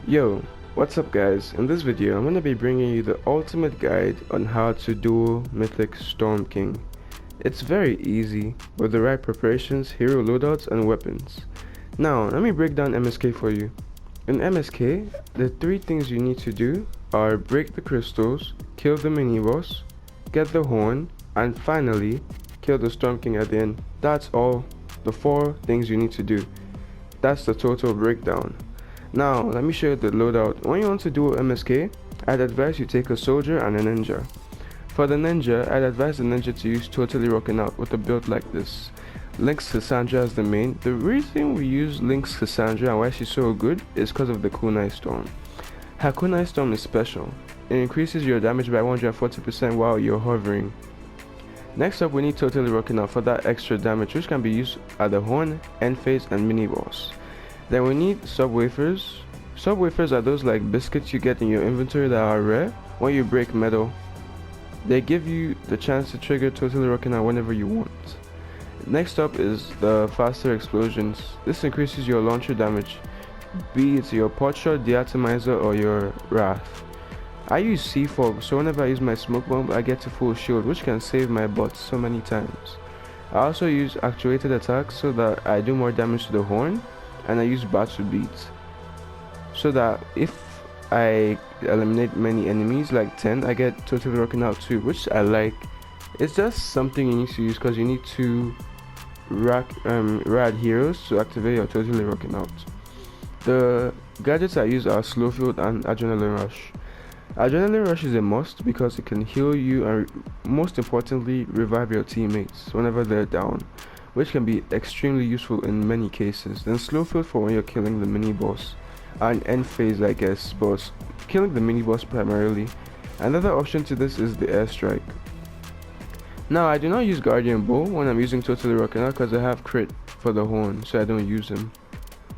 Yo, what's up guys? In this video I'm going to be bringing you the ultimate guide on how to duo Mythic Storm King. It's very easy with the right preparations, hero loadouts and weapons. Now let me break down MSK for you. In MSK, the three things you need to do are break the crystals, kill the mini boss, get the horn, and finally kill the Storm King at the end. That's all the four things you need to do. That's the total breakdown. Now let me show you the loadout. When you want to do MSK, I'd advise you take a soldier and a ninja. For the ninja, I'd advise the ninja to use Totally Rocking Out with a build like this. Lynx Cassandra as the main. The reason we use Lynx Cassandra and why she's so good is because of the Kunai Storm. Her Kunai Storm is special. It increases your damage by 140% while you're hovering. Next up, we need Totally Rocking Out for that extra damage, which can be used at the horn, end phase and mini boss. Then we need sub wafers. Sub wafers are those like biscuits you get in your inventory that are rare when you break metal. They give you the chance to trigger Totally Rocking Out whenever you want. Next up is the faster explosions. This increases your launcher damage, be it your pot shot, the atomizer or your wrath. I use sea fog, so whenever I use my smoke bomb I get to full shield, which can save my bots so many times. I also use actuated attacks so that I do more damage to the horn, and I use battle beats so that if I eliminate many enemies like 10, I get Totally Rocking Out too, which I like. It's just something you need to use because you need to rad heroes to activate your Totally Rocking Out. The gadgets I use are Slow Field and Adrenaline Rush. Adrenaline Rush is a must because it can heal you and most importantly revive your teammates whenever they're down, which can be extremely useful in many cases. Then Slow Field for when you're killing the mini boss, and end phase I guess, but killing the mini boss primarily. Another option to this is the airstrike. Now I do not use Guardian Bow when I'm using Totally Rocking Out because I have crit for the horn, so I don't use him.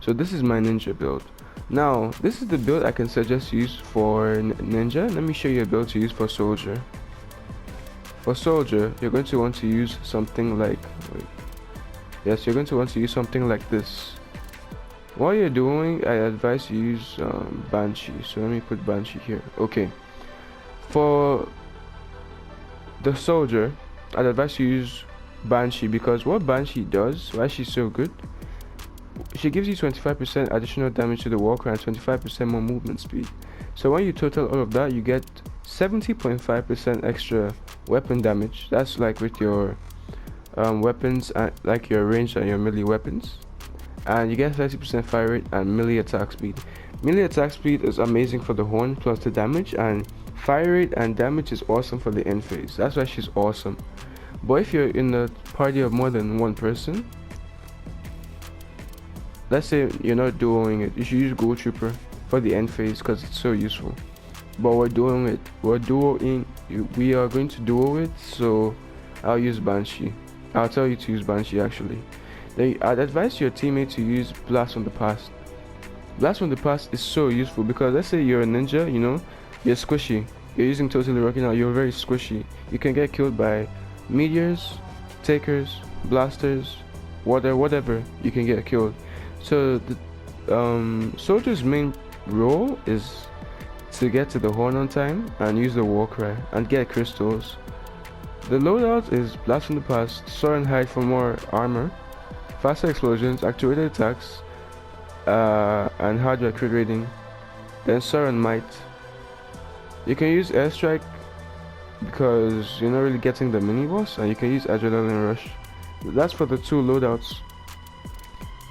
So this is my ninja build. Now this is the build I can suggest you use for ninja. Let me show you a build to use for soldier. For soldier, you're going to want to use something like you're going to want to use something like this. While you're doing, I advise you use Banshee. So let me put Banshee here. Okay. For the soldier, I'd advise you use Banshee because what Banshee does, why she's so good, she gives you 25% additional damage to the walker and 25% more movement speed. So when you total all of that, you get 70.5% extra weapon damage. That's like with your weapons, like your ranged and your melee weapons, and you get 30% fire rate and melee attack speed. Melee attack speed is amazing for the horn plus the damage, and fire rate and damage is awesome for the end phase. That's why she's awesome. But if you're in a party of more than one person, let's say you're not duoing it, you should use Gold Trooper for the end phase because it's so useful. But we are going to duo it, so I'll use Banshee. I'll tell you to use Banshee actually. Then I'd advise your teammate to use Blast from the Past. Blast from the Past is so useful because let's say you're a ninja, you know, you're squishy. You're using Totally Rocking Out, you're very squishy. You can get killed by meteors, takers, blasters, water, whatever, you can get killed. So the soldier's main role is to get to the horn on time and use the war cry and get crystals. The loadout is Blast from the Past, Soar and Hide for more armor, faster explosions, actuated attacks, and hardware crit rating. Then Soar and Might. You can use airstrike because you're not really getting the mini boss, and you can use Adrenaline Rush. That's for the two loadouts.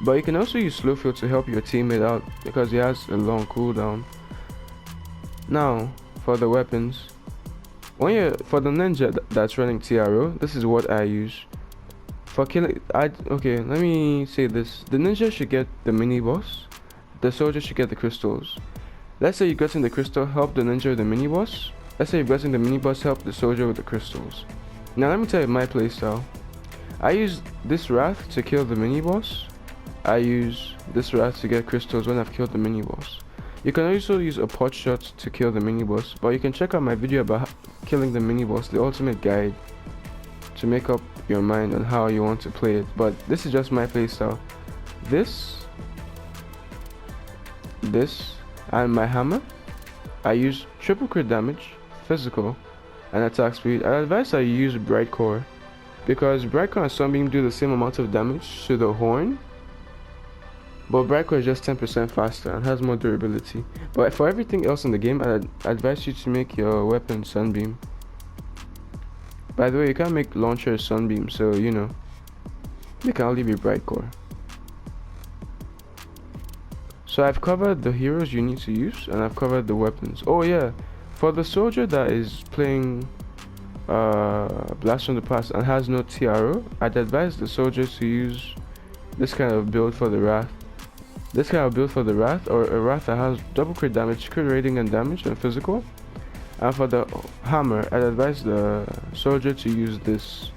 But you can also use Slow Field to help your teammate out because he has a long cooldown. Now for the weapons. For the ninja that's running TRO, this is what I use. For killing, okay, let me say this. The ninja should get the mini boss. The soldier should get the crystals. Let's say you've gotten the crystal, help the ninja with the mini boss. Let's say you've gotten the mini boss, help the soldier with the crystals. Now let me tell you my playstyle. I use this wrath to kill the mini boss. I use this wrath to get crystals when I've killed the mini boss. You can also use a pot shot to kill the mini boss, but you can check out my video about killing the mini boss, the ultimate guide, to make up your mind on how you want to play it. But this is just my playstyle. This, And my hammer, I use triple crit damage, physical, and attack speed. I advise I use bright core because bright core and sunbeam do the same amount of damage to the horn, but bright core is just 10% faster and has more durability. But for everything else in the game, I advise you to make your weapon sunbeam. By the way, you can't make launcher sunbeam, so you know, they can only be bright core. So I've covered the heroes you need to use, and I've covered the weapons. Oh yeah, for the soldier that is playing Blast from the Past and has no TRO, I'd advise the soldier to use this kind of build for the Wrath. This kind of build for the Wrath, or a Wrath that has double crit damage, crit rating and damage and physical. And for the hammer, I'd advise the soldier to use this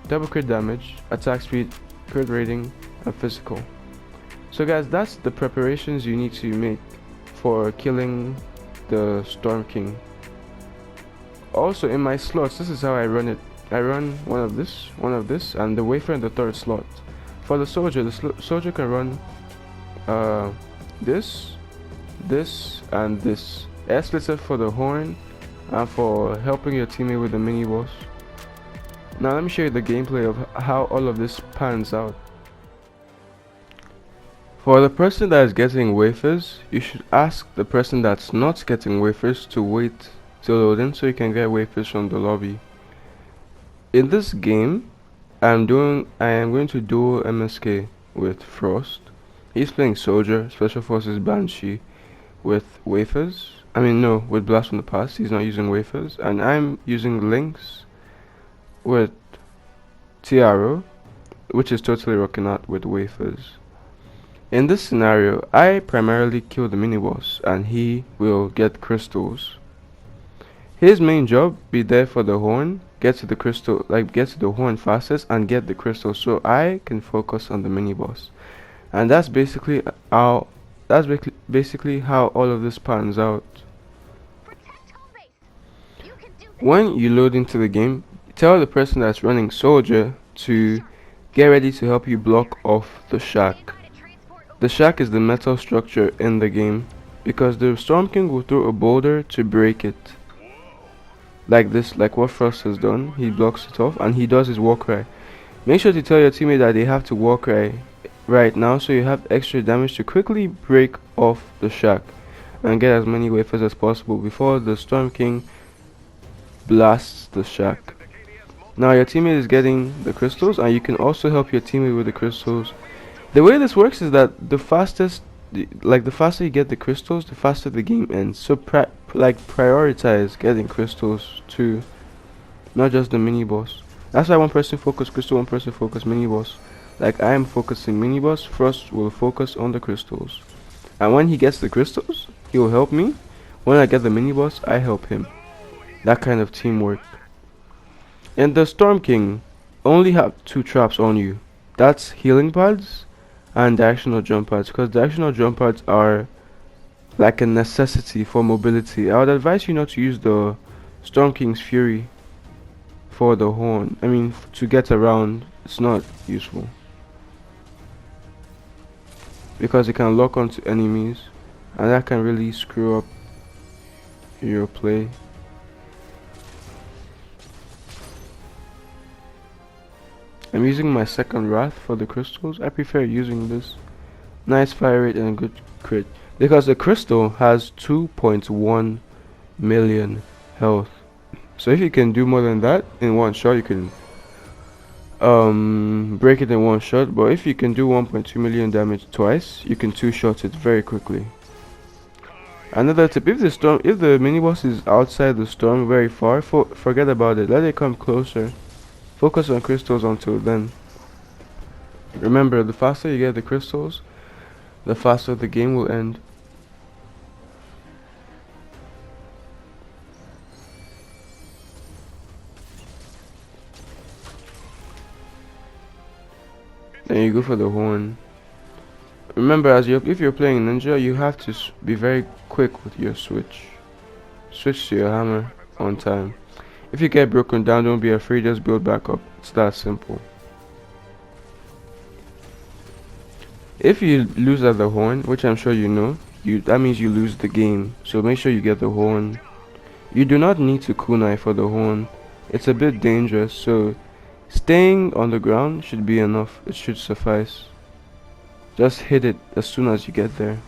double crit damage, attack speed, crit rating and physical. So guys, that's the preparations you need to make for killing the Storm King. Also in my slots, this is how I run it. I run one of this, and the wafer in the third slot. For the soldier, the soldier can run this, and this. Air splitter for the horn and for helping your teammate with the mini boss. Now let me show you the gameplay of how all of this pans out. For the person that is getting wafers, you should ask the person that's not getting wafers to wait till loading so you can get wafers from the lobby. In this game, I am going to duo MSK with Frost. He's playing Soldier, Special Forces Banshee with wafers. I mean no, with Blast from the Past. He's not using wafers, and I'm using Lynx with TRO, which is totally rocking out with wafers. In this scenario, I primarily kill the mini boss and he will get crystals. His main job be there for the horn, get to the crystal, get to the horn fastest and get the crystals, so I can focus on the mini boss. And that's basically how all of this pans out. When you load into the game, tell the person that's running Soldier to get ready to help you block off the shack. The shack is the metal structure in the game, because the Storm King will throw a boulder to break it. Like this, like what Frost has done. He blocks it off and he does his war cry. Make sure to tell your teammate that they have to war cry right now, so you have extra damage to quickly break off the shack and get as many wafers as possible before the Storm King blasts the shack. Now your teammate is getting the crystals, and you can also help your teammate with the crystals. The way this works is that the faster you get the crystals, the faster the game ends. So prioritize getting crystals too, not just the mini boss. That's why one person focus crystal, one person focus mini boss. Like I am focusing mini boss, Frost will focus on the crystals. And when he gets the crystals, he will help me. When I get the mini boss, I help him. That kind of teamwork. And the Storm King only have 2 traps on you. That's healing pads and directional jump pads, because directional jump pads are like a necessity for mobility. I would advise you not to use the Storm King's Fury for the horn. I mean, to get around, it's not useful because it can lock onto enemies, and that can really screw up your play. I'm using my second Wrath for the crystals. I prefer using this. Nice fire rate and a good crit, because the crystal has 2.1 million health. So if you can do more than that in one shot, you can break it in one shot. But if you can do 1.2 million damage twice, you can 2-shot it very quickly. Another tip: if the mini boss is outside the storm very far, forget about it. Let it come closer. Focus on crystals until then. Remember, the faster you get the crystals, the faster the game will end. Then you go for the horn. Remember, if you're playing ninja, you have to be very quick with your switch. Switch to your hammer on time. If you get broken down, don't be afraid, just build back up. It's that simple. If you lose at the horn, which I'm sure you know, that means you lose the game. So make sure you get the horn. You do not need to kunai for the horn. It's a bit dangerous, so staying on the ground should be enough. It should suffice. Just hit it as soon as you get there.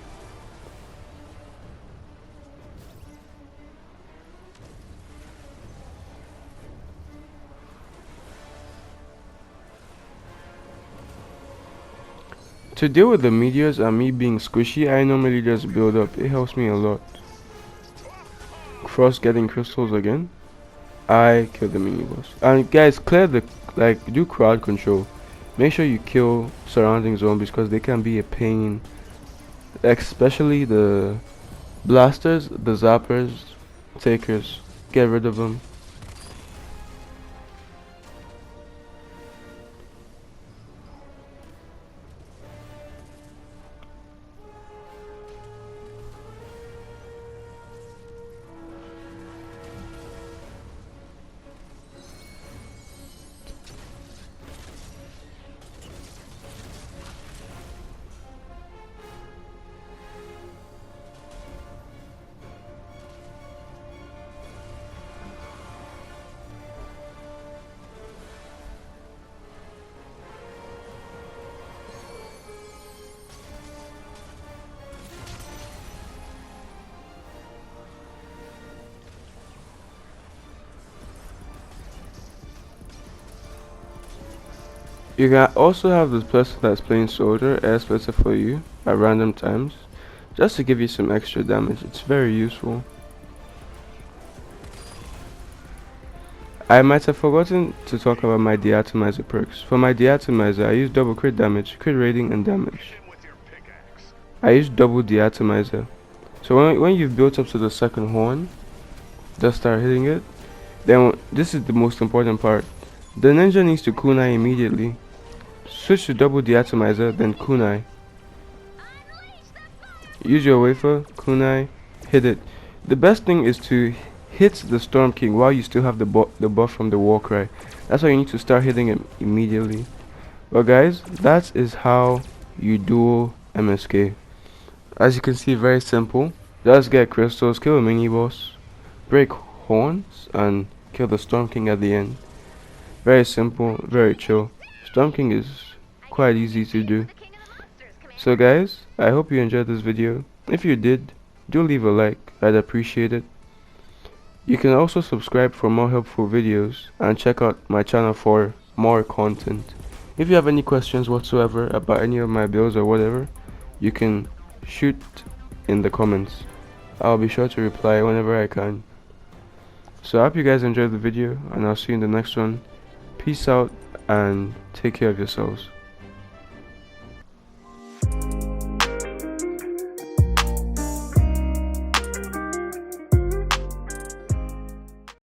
To deal with the meteors and me being squishy, I normally just build up. It helps me a lot. Frost getting crystals again. I kill the mini boss. And guys, clear the, do crowd control. Make sure you kill surrounding zombies because they can be a pain. Especially the blasters, the zappers, takers. Get rid of them. You can also have this person that's playing soldier air splitter for you at random times, just to give you some extra damage. It's very useful. I might have forgotten to talk about my deatomizer perks. For my deatomizer, I use double crit damage, crit rating, and damage. I use double deatomizer. So when you've built up to the second horn, just start hitting it. Then this is the most important part. The ninja needs to kunai immediately. Switch to double deatomizer, then kunai. Use your wafer, kunai, hit it. The best thing is to hit the Storm King while you still have the buff from the war cry. That's why you need to start hitting him immediately. Well guys, that is how you duel MSK. As you can see, very simple. Just get crystals, kill a mini boss, break horns, and kill the Storm King at the end. Very simple, very chill. Storm King is quite easy to do. So guys, I hope you enjoyed this video. If you did, do leave a like, I'd appreciate it. You can also subscribe for more helpful videos and check out my channel for more content. If you have any questions whatsoever about any of my builds or whatever, you can shoot in the comments. I'll be sure to reply whenever I can. So I hope you guys enjoyed the video, and I'll see you in the next one. Peace out and take care of yourselves.